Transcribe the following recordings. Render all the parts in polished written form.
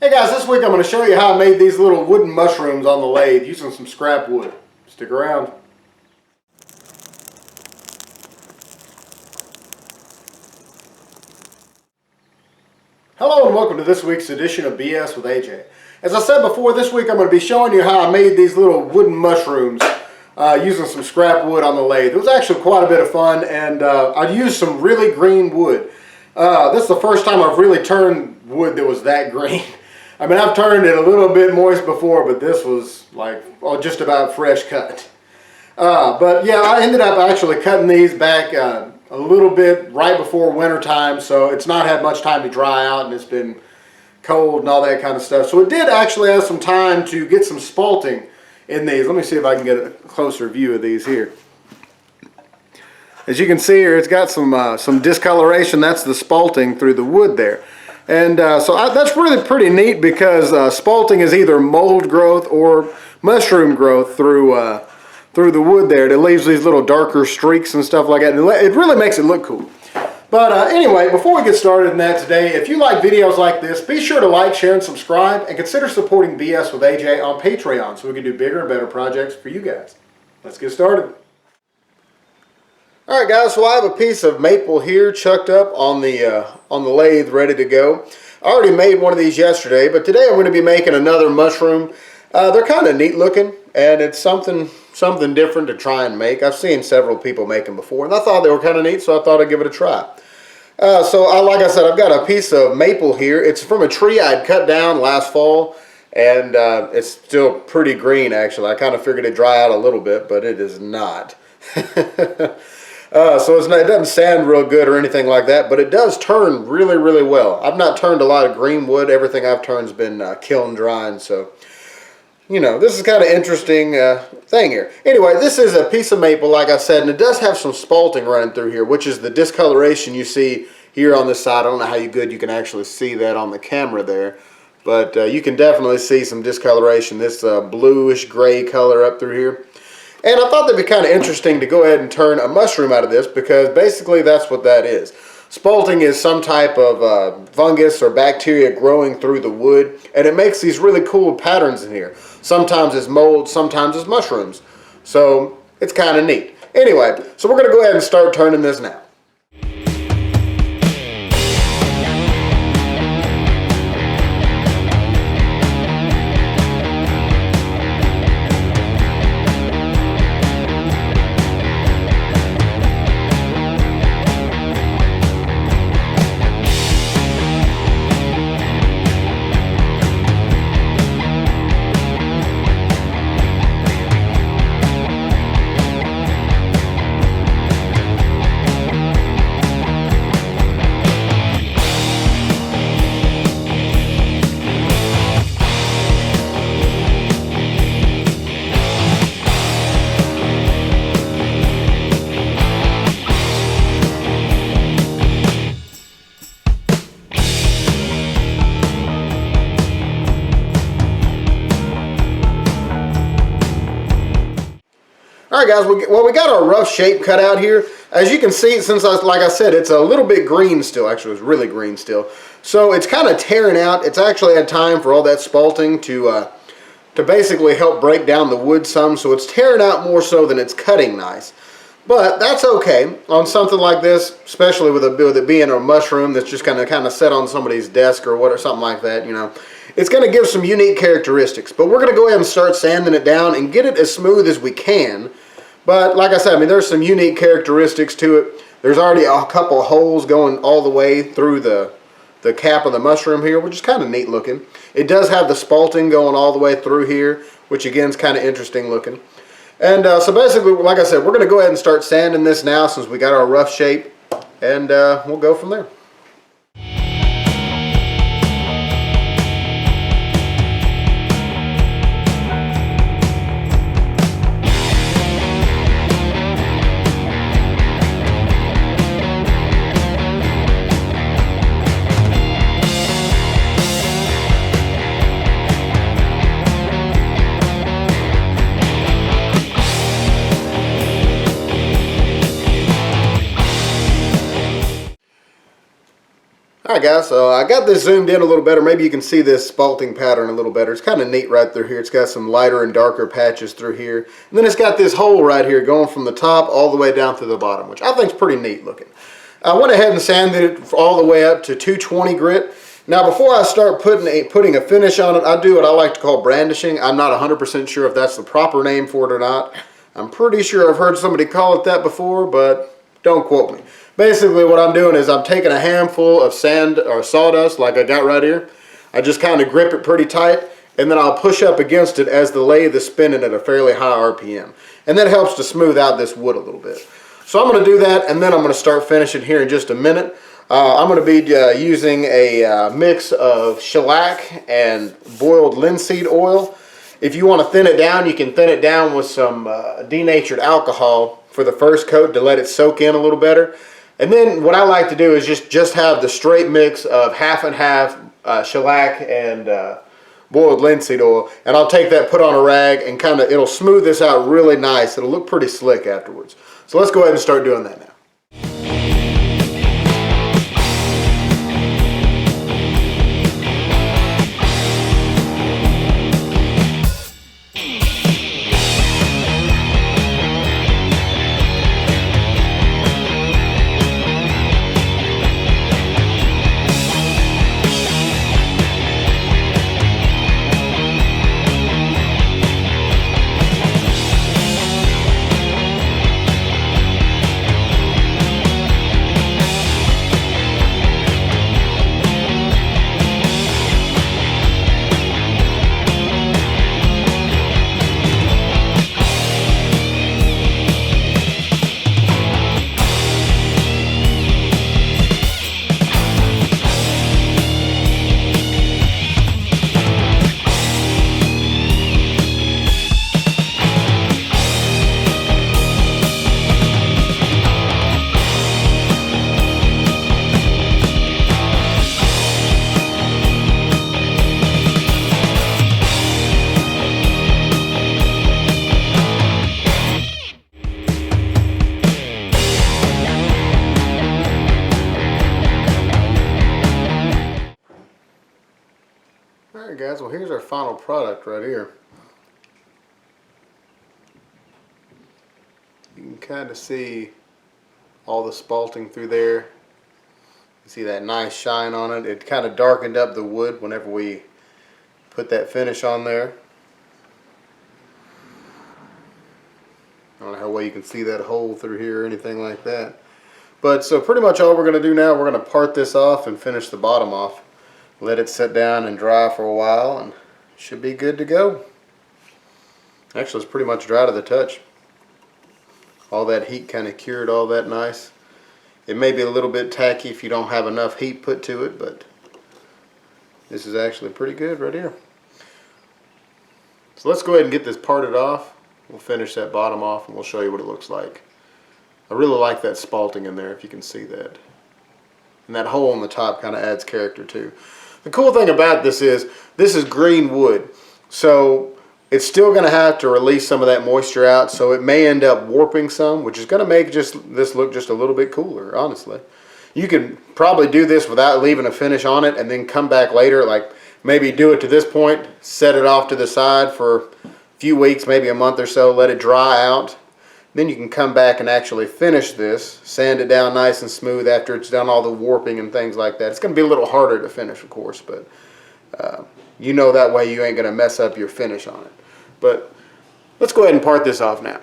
Hey guys, this week I'm going to show you how I made these little wooden mushrooms on the lathe using some scrap wood. Stick around. Hello and welcome to this week's edition of BS with AJ. As I said before, this week I'm going to be showing you how I made these little wooden mushrooms using some scrap wood on the lathe. It was actually quite a bit of fun, and I used some really green wood. This is the first time I've really turned wood that was that green. I mean, I've turned it a little bit moist before, but this was like just about fresh cut. But yeah, I ended up actually cutting these back a little bit right before winter time, so it's not had much time to dry out, and it's been cold and all that kind of stuff. So it did actually have some time to get some spalting in these. Let me see if I can get a closer view of these here. As you can see here, it's got some discoloration. That's the spalting through the wood there. And that's really pretty neat because spalting is either mold growth or mushroom growth through the wood there. It leaves these little darker streaks and stuff like that. It really makes it look cool. But anyway, before we get started in that today, if you like videos like this, be sure to like, share, and subscribe, and consider supporting BS with AJ on Patreon so we can do bigger and better projects for you guys. Let's get started. Alright guys, so I have a piece of maple here chucked up on the lathe ready to go. I already made one of these yesterday, but today I'm going to be making another mushroom. They're kind of neat looking, and it's something different to try and make. I've seen several people make them before, and I thought they were kind of neat, so I thought I'd give it a try. Like I said, I've got a piece of maple here. It's from a tree I'd cut down last fall, and it's still pretty green actually. I kind of figured it'd dry out a little bit, but it is not. It doesn't sand real good or anything like that, but it does turn really, really well. I've not turned a lot of green wood. Everything I've turned has been kiln drying, so, you know, this is kind of interesting thing here. Anyway, this is a piece of maple, like I said, and it does have some spalting running through here, which is the discoloration you see here on this side. I don't know how good you can actually see that on the camera there, but you can definitely see some discoloration, this bluish gray color up through here. And I thought that'd be kind of interesting to go ahead and turn a mushroom out of this, because basically that's what that is. Spalting is some type of fungus or bacteria growing through the wood, and it makes these really cool patterns in here. Sometimes it's mold, sometimes it's mushrooms. So it's kind of neat. Anyway, so we're going to go ahead and start turning this now. Alright guys, we got our rough shape cut out here. As you can see, like I said, it's a little bit green still. Actually, it's really green still. So it's kind of tearing out. It's actually had time for all that spalting to basically help break down the wood some. So it's tearing out more so than it's cutting nice. But that's okay on something like this, especially with it being a mushroom that's just kind of set on somebody's desk or something like that, you know. It's going to give some unique characteristics. But we're going to go ahead and start sanding it down and get it as smooth as we can. But like I said, I mean, there's some unique characteristics to it. There's already a couple of holes going all the way through the cap of the mushroom here, which is kind of neat looking. It does have the spalting going all the way through here, which again is kind of interesting looking. And so basically, like I said, we're going to go ahead and start sanding this now since we got our rough shape, and we'll go from there. Alright guys, so I got this zoomed in a little better. Maybe you can see this spalting pattern a little better. It's kind of neat right through here. It's got some lighter and darker patches through here. And then it's got this hole right here going from the top all the way down to the bottom, which I think is pretty neat looking. I went ahead and sanded it all the way up to 220 grit. Now before I start putting a finish on it, I do what I like to call brandishing. I'm not 100% sure if that's the proper name for it or not. I'm pretty sure I've heard somebody call it that before, but don't quote me. Basically what I'm doing is I'm taking a handful of sand or sawdust like I got right here. I just kind of grip it pretty tight, and then I'll push up against it as the lathe is spinning at a fairly high RPM. And that helps to smooth out this wood a little bit. So I'm going to do that, and then I'm going to start finishing here in just a minute. I'm going to be using a mix of shellac and boiled linseed oil. If you want to thin it down, you can thin it down with some denatured alcohol for the first coat to let it soak in a little better. And then what I like to do is just have the straight mix of half and half shellac and boiled linseed oil. And I'll take that, put on a rag, and it'll smooth this out really nice. It'll look pretty slick afterwards. So let's go ahead and start doing that now. Alright guys, well here's our final product right here. You can kind of see all the spalting through there. You see that nice shine on it. It kind of darkened up the wood whenever we put that finish on there. I don't know how well you can see that hole through here or anything like that. But so pretty much all we're going to do now, we're going to part this off and finish the bottom off. Let it sit down and dry for a while, and it should be good to go. Actually, it's pretty much dry to the touch. All that heat kind of cured all that nice. It may be a little bit tacky if you don't have enough heat put to it, but this is actually pretty good right here. So let's go ahead and get this parted off. We'll finish that bottom off and we'll show you what it looks like. I really like that spalting in there, if you can see that. And that hole on the top kind of adds character too. The cool thing about this is green wood, so it's still going to have to release some of that moisture out, so it may end up warping some, which is going to make this look just a little bit cooler, honestly. You could probably do this without leaving a finish on it and then come back later, like maybe do it to this point, set it off to the side for a few weeks, maybe a month or so, let it dry out. Then you can come back and actually finish this, sand it down nice and smooth after it's done all the warping and things like that. It's going to be a little harder to finish, of course, but you know that way you ain't going to mess up your finish on it. But let's go ahead and part this off now.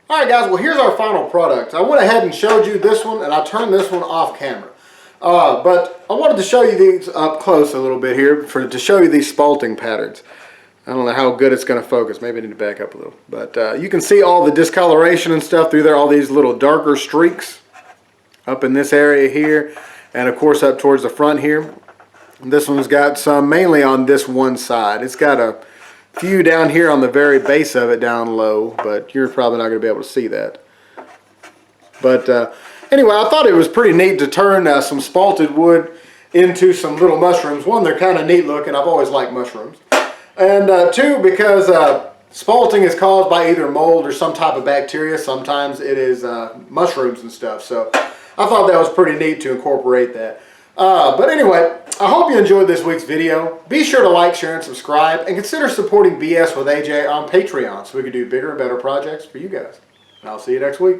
Alright guys, well here's our final product. I went ahead and showed you this one, and I turned this one off camera. But I wanted to show you these up close a little bit here to show you these spalting patterns. I don't know how good it's going to focus. Maybe I need to back up a little. But you can see all the discoloration and stuff through there, all these little darker streaks up in this area here, and of course up towards the front here. And this one's got some mainly on this one side. It's got a few down here on the very base of it down low, but you're probably not going to be able to see that. But anyway, I thought it was pretty neat to turn some spalted wood into some little mushrooms. One, they're kind of neat looking. I've always liked mushrooms. And two, because spalting is caused by either mold or some type of bacteria. Sometimes it is mushrooms and stuff. So I thought that was pretty neat to incorporate that. But anyway, I hope you enjoyed this week's video. Be sure to like, share, and subscribe, and consider supporting BS with AJ on Patreon so we can do bigger and better projects for you guys. And I'll see you next week.